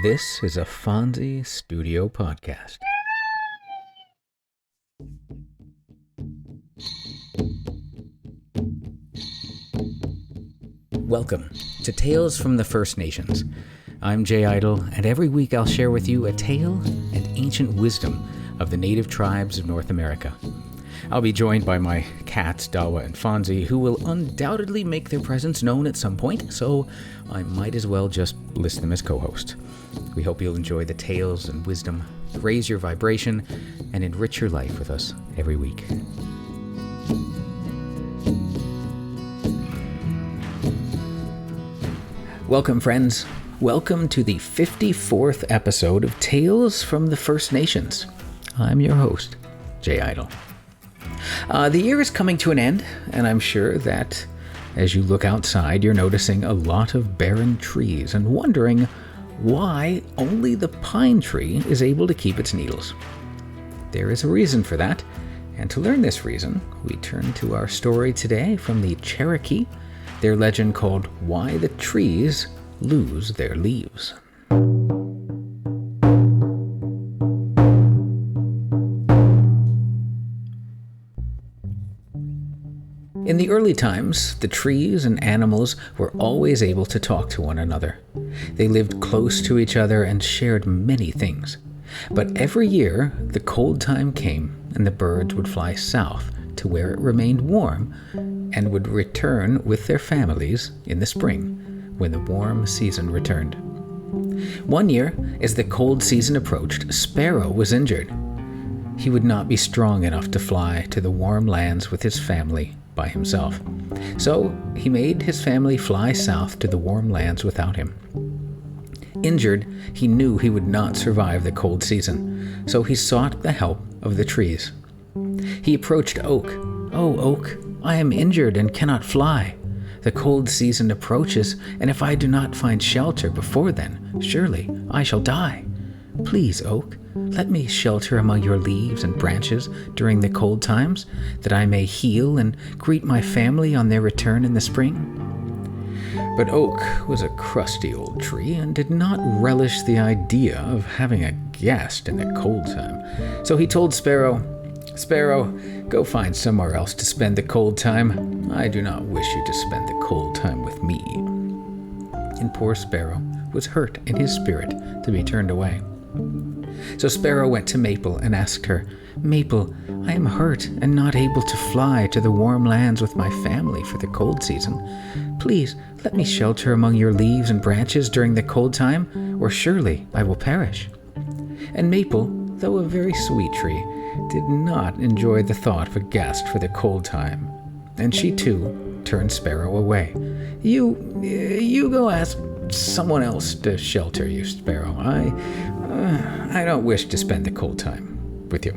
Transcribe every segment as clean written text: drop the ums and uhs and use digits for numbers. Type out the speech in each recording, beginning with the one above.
This is a Fonzie Studio podcast. Welcome to Tales from the First Nations. I'm Jay Idle, and every week I'll share with you a tale and ancient wisdom of the native tribes of North America. I'll be joined by my cats, Dawa and Fonzie, who will undoubtedly make their presence known at some point, so I might as well just list them as co-hosts. We hope you'll enjoy the tales and wisdom, raise your vibration, and enrich your life with us every week. Welcome, friends. Welcome to the 54th episode of Tales from the First Nations. I'm your host, Jay Idle. The year is coming to an end, and I'm sure that as you look outside, you're noticing a lot of barren trees and wondering why only the pine tree is able to keep its needles. There is a reason for that, and to learn this reason, we turn to our story today from the Cherokee, their legend called Why the Trees Lose Their Leaves. In the early times, the trees and animals were always able to talk to one another. They lived close to each other and shared many things. But every year, the cold time came and the birds would fly south to where it remained warm and would return with their families in the spring when the warm season returned. One year, as the cold season approached, Sparrow was injured. He would not be strong enough to fly to the warm lands with his family by himself. So he made his family fly south to the warm lands without him. Injured, he knew he would not survive the cold season, so he sought the help of the trees. He approached Oak. "Oh, Oak, I am injured and cannot fly. The cold season approaches, and if I do not find shelter before then, surely I shall die. Please, Oak, let me shelter among your leaves and branches during the cold times, that I may heal and greet my family on their return in the spring." But Oak was a crusty old tree and did not relish the idea of having a guest in the cold time. So he told Sparrow, "Sparrow, go find somewhere else to spend the cold time. I do not wish you to spend the cold time with me." And poor Sparrow was hurt in his spirit to be turned away. So Sparrow went to Maple and asked her, "Maple, I am hurt and not able to fly to the warm lands with my family for the cold season. Please let me shelter among your leaves and branches during the cold time, or surely I will perish." And Maple, though a very sweet tree, did not enjoy the thought of a guest for the cold time, and she too turned Sparrow away. You go ask someone else to shelter you, Sparrow. I don't wish to spend the cold time with you."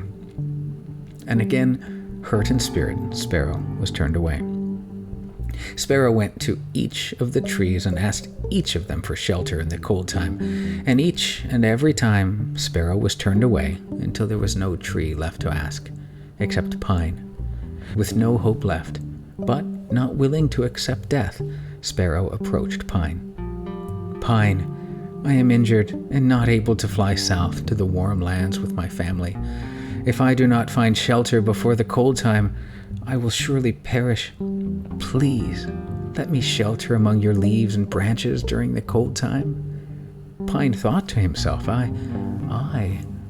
And again, hurt in spirit, Sparrow was turned away. Sparrow went to each of the trees and asked each of them for shelter in the cold time, and each and every time Sparrow was turned away until there was no tree left to ask, except Pine. With no hope left, but not willing to accept death, Sparrow approached Pine. "Pine, I am injured and not able to fly south to the warm lands with my family. If I do not find shelter before the cold time, I will surely perish. Please, let me shelter among your leaves and branches during the cold time." Pine thought to himself, I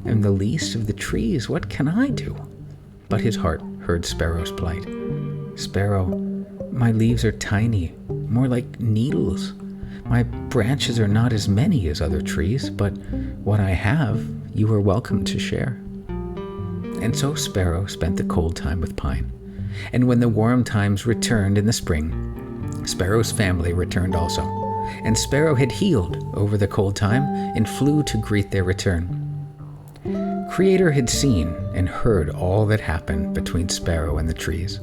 am the least of the trees. What can I do? But his heart heard Sparrow's plight. "Sparrow, my leaves are tiny, more like needles. My branches are not as many as other trees, but what I have, you are welcome to share." And so Sparrow spent the cold time with Pine. And when the warm times returned in the spring, Sparrow's family returned also. And Sparrow had healed over the cold time and flew to greet their return. Creator had seen and heard all that happened between Sparrow and the trees.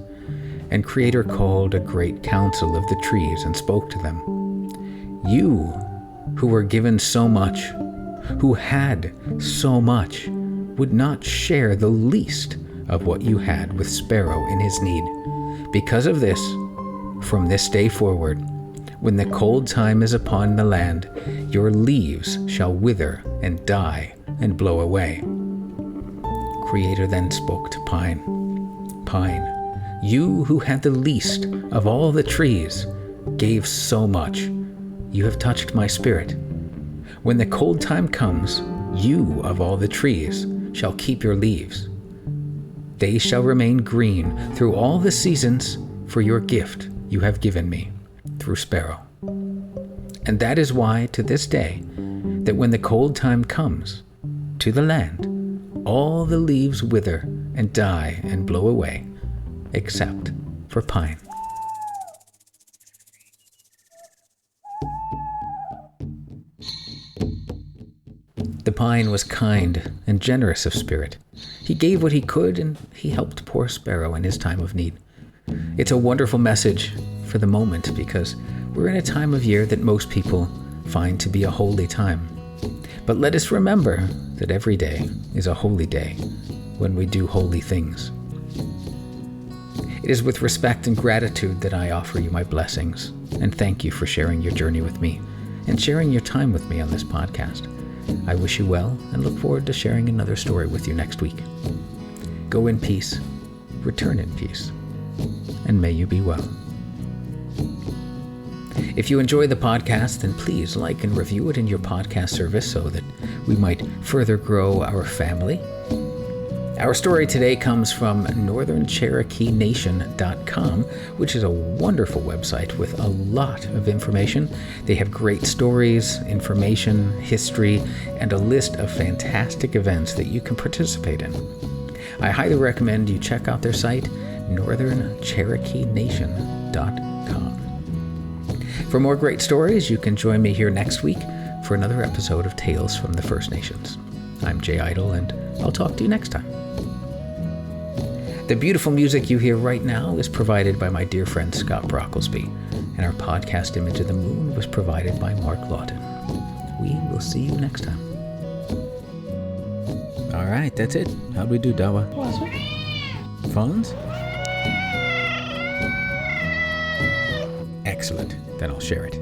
And Creator called a great council of the trees and spoke to them. "You, who were given so much, who had so much, would not share the least of what you had with Sparrow in his need. Because of this, from this day forward, When the cold time is upon the land, your leaves shall wither and die and blow away. Creator then spoke to Pine. Pine, you who had the least of all the trees, gave so much. You have touched my spirit. When the cold time comes, you of all the trees shall keep your leaves. They shall remain green through all the seasons for your gift you have given me through Sparrow. And that is why, to this day, that when the cold time comes to the land, all the leaves wither and die and blow away, except for Pine. The Pine was kind and generous of spirit. He gave what he could, and he helped poor Sparrow in his time of need. It's a wonderful message for the moment, because we're in a time of year that most people find to be a holy time. But let us remember that every day is a holy day when we do holy things. It is with respect and gratitude that I offer you my blessings, and thank you for sharing your journey with me and sharing your time with me on this podcast. I wish you well and look forward to sharing another story with you next week. Go in peace, return in peace, and may you be well. If you enjoy the podcast, then please like and review it in your podcast service so that we might further grow our family. Our story today comes from northerncherokeenation.com, which is a wonderful website with a lot of information. They have great stories, information, history, and a list of fantastic events that you can participate in. I highly recommend you check out their site, northerncherokeenation.com. For more great stories, you can join me here next week for another episode of Tales from the First Nations. I'm Jay Idle, and I'll talk to you next time. The beautiful music you hear right now is provided by my dear friend Scott Brocklesby, and our podcast image of the moon was provided by Mark Lawton. We will see you next time. All right, that's it. How'd we do, Dawa? Phones? Excellent. Then I'll share it.